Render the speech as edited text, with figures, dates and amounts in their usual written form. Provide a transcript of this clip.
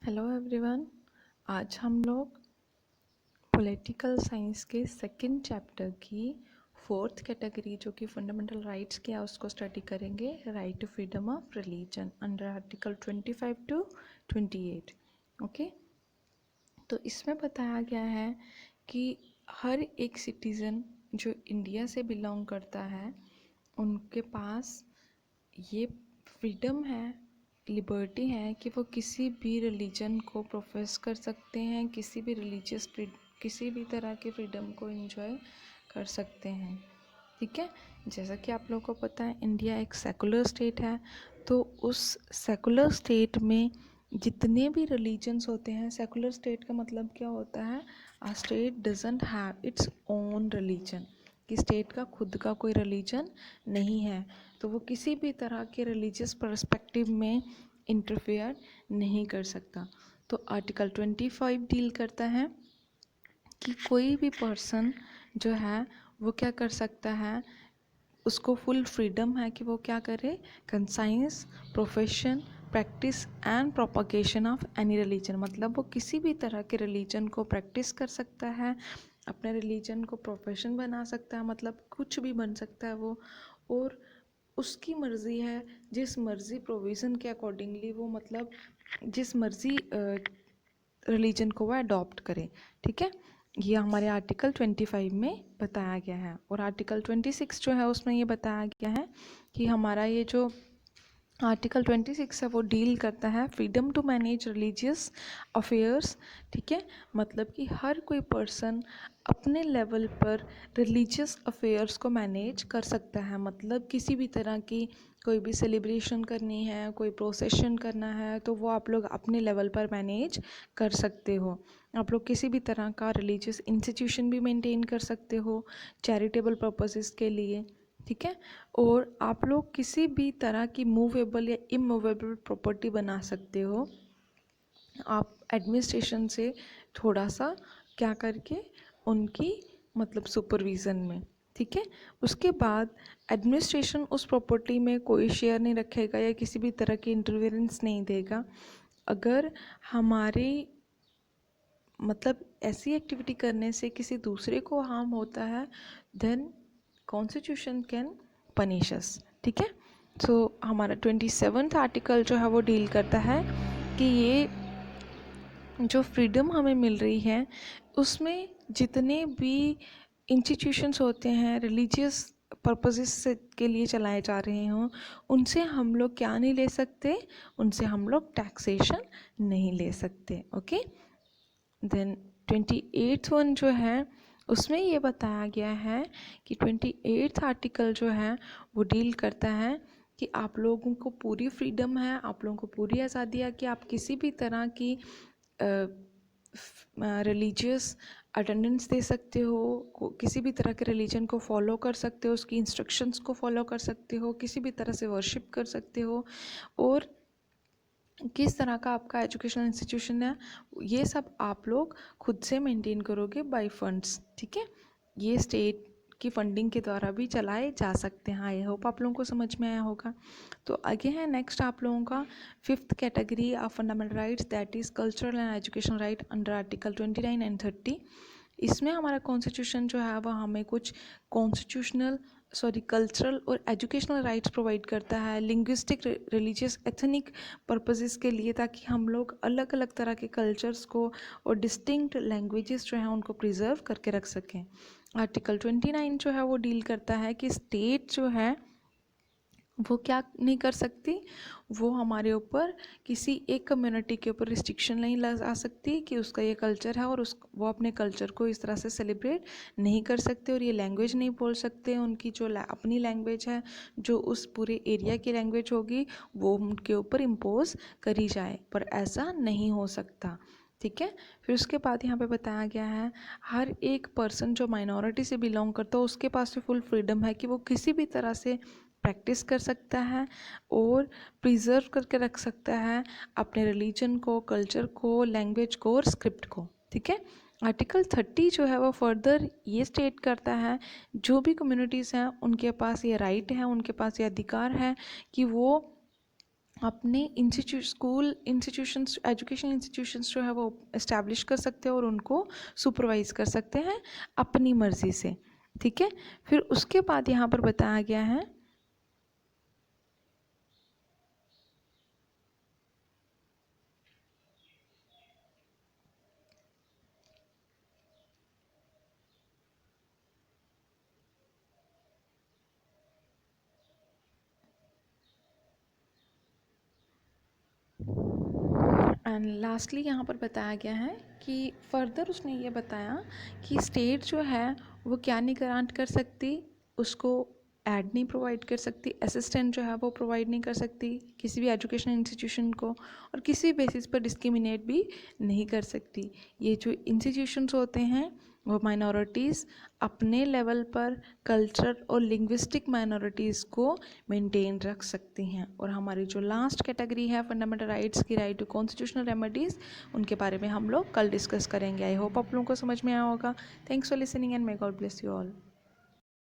Hello everyone. आज हम लोग पॉलिटिकल साइंस के सेकंड चैप्टर की फोर्थ कैटेगरी जो कि फंडामेंटल राइट्स की है उसको स्टडी करेंगे। Right to freedom of religion under article 25 to 28। Okay, तो इसमें बताया गया है कि हर एक सिटीज़न जो इंडिया से बिलोंग करता है उनके पास ये फ्रीडम है, लिबर्टी है कि वो किसी भी रिलीजन को प्रोफेस कर सकते हैं, किसी भी तरह के फ्रीडम को एंजॉय कर सकते हैं। ठीक है, जैसा कि आप लोगों को पता है इंडिया एक सेकुलर स्टेट है, तो उस सेकुलर स्टेट में जितने भी रिलीजन्स होते हैं, सेकुलर स्टेट का मतलब क्या होता है, a state doesn't have its own religion, कि स्टेट का खुद का कोई रिलीजन नहीं है, तो वो किसी भी तरह के रिलीजियस पर्सपेक्टिव में इंटरफेयर नहीं कर सकता। तो आर्टिकल 25 डील करता है कि कोई भी पर्सन जो है वो क्या कर सकता है, उसको फुल फ्रीडम है कि वो क्या करे, conscience, profession, practice and propagation of any religion, मतलब वो किसी भी तरह के रिलीजन को प्रैक्टिस कर सकता है, अपने रिलीजन को प्रोफेशन बना सकता है, मतलब कुछ भी बन सकता है वो, और उसकी मर्ज़ी है जिस मर्ज़ी प्रोविज़न के अकॉर्डिंगली वो मतलब जिस मर्ज़ी रिलीजन को वो अडॉप्ट करे। ठीक है, ये हमारे आर्टिकल 25 में बताया गया है। और आर्टिकल 26 जो है उसमें ये बताया गया है कि हमारा ये जो आर्टिकल 26 है वो डील करता है freedom to manage religious affairs. ठीक है, मतलब कि हर कोई पर्सन अपने लेवल पर रिलीजियस अफेयर्स को मैनेज कर सकता है, मतलब किसी भी तरह की कोई भी सेलिब्रेशन करनी है, कोई प्रोसेशन करना है, तो वो आप लोग अपने लेवल पर मैनेज कर सकते हो। आप लोग किसी भी तरह का रिलीजियस इंस्टीट्यूशन भी मेंटेन कर सकते हो चैरिटेबल पर्पसेस के लिए। ठीक है, और आप लोग किसी भी तरह की मूवेबल या इमूवेबल प्रॉपर्टी बना सकते हो आप एडमिनिस्ट्रेशन से थोड़ा सा क्या करके, उनकी मतलब सुपरविज़न में। ठीक है, उसके बाद एडमिनिस्ट्रेशन उस प्रॉपर्टी में कोई शेयर नहीं रखेगा या किसी भी तरह की इंटरफेरेंस नहीं देगा। अगर हमारी मतलब ऐसी एक्टिविटी करने से किसी दूसरे को हार्म होता है, देन कॉन्स्टिट्यूशन कैन पनिश अस। ठीक है, सो हमारा 27th आर्टिकल जो है वो डील करता है कि ये जो फ्रीडम हमें मिल रही है उसमें जितने भी इंस्टीट्यूशंस होते हैं रिलीजियस पर्पसेस के लिए चलाए जा रहे हों, उनसे हम लोग क्या नहीं ले सकते, उनसे हम लोग टैक्सेशन नहीं ले सकते। ओके, देन 28th वन जो है उसमें ये बताया गया है कि 28th आर्टिकल जो है वो डील करता है कि आप लोगों को पूरी फ्रीडम है, आप लोगों को पूरी आज़ादी है कि आप किसी भी तरह की रिलीजियस अटेंडेंस दे सकते हो, किसी भी तरह के रिलीजन को फॉलो कर सकते हो, उसकी इंस्ट्रक्शंस को फॉलो कर सकते हो, किसी भी तरह से वर्शिप कर सकते हो, और किस तरह का आपका एजुकेशनल इंस्टीट्यूशन है ये सब आप लोग खुद से मेंटेन करोगे बाय फंड्स। ठीक है, ये स्टेट की फंडिंग के द्वारा भी चलाए जा सकते हैं। आई होप आप लोगों को समझ में आया होगा। तो आगे है नेक्स्ट आप लोगों का fifth category of fundamental rights, that is cultural and educational right under article 29 and 30। इसमें हमारा कॉन्स्टिट्यूशन जो है वह हमें कुछ कल्चरल और एजुकेशनल राइट्स प्रोवाइड करता है, लिंग्विस्टिक, रिलीजियस, एथनिक पर्पसेस के लिए, ताकि हम लोग अलग अलग तरह के कल्चर्स को और डिस्टिंक्ट लैंग्वेजेस जो हैं उनको प्रिजर्व करके रख सकें। आर्टिकल 29 जो है वो डील करता है कि स्टेट जो है वो क्या नहीं कर सकती, वो हमारे ऊपर किसी एक कम्युनिटी के ऊपर रिस्ट्रिक्शन नहीं लगा सकती कि उसका ये कल्चर है और वो अपने कल्चर को इस तरह से सेलिब्रेट नहीं कर सकते, और ये लैंग्वेज नहीं बोल सकते, उनकी जो अपनी लैंग्वेज है जो उस पूरे एरिया की लैंग्वेज होगी वो उनके ऊपर इम्पोज करी जाए, पर ऐसा नहीं हो सकता। ठीक है, फिर उसके बाद यहाँ पे बताया गया है हर एक पर्सन जो माइनॉरिटी से बिलोंग करता है उसके पास भी फुल फ्रीडम है कि वो किसी भी तरह से प्रैक्टिस कर सकता है और प्रिजर्व करके रख सकता है अपने रिलीजन को, कल्चर को, लैंग्वेज को और स्क्रिप्ट को। ठीक है, आर्टिकल 30 जो है वो फर्दर ये स्टेट करता है जो भी कम्युनिटीज़ हैं उनके पास ये राइट है, उनके पास ये अधिकार है कि वो अपने स्कूल इंस्टीट्यूशंस, एजुकेशन इंस्टीट्यूशंस जो है वो इस्टेब्लिश कर सकते हैं और उनको सुपरवाइज कर सकते हैं अपनी मर्ज़ी से। ठीक है, फिर उसके बाद यहाँ पर बताया गया है एंड लास्टली यहाँ पर बताया गया है कि फर्दर उसने ये बताया कि स्टेट जो है वो क्या नहीं ग्रांट कर सकती, उसको ऐड नहीं प्रोवाइड कर सकती, असिस्टेंट जो है वो प्रोवाइड नहीं कर सकती किसी भी एजुकेशन इंस्टीट्यूशन को, और किसी बेसिस पर डिस्क्रिमिनेट भी नहीं कर सकती। ये जो इंस्टीट्यूशंस होते हैं वो माइनॉरिटीज़ अपने लेवल पर कल्चर और लिंग्विस्टिक माइनॉरिटीज़ को मेंटेन रख सकती हैं। और हमारी जो लास्ट कैटेगरी है फंडामेंटल राइट्स की, राइट टू कॉन्स्टिट्यूशनल रेमेडीज़, उनके बारे में हम लोग कल डिस्कस करेंगे। आई होप आप लोगों को समझ में आया होगा। Thanks for listening and may God bless you all.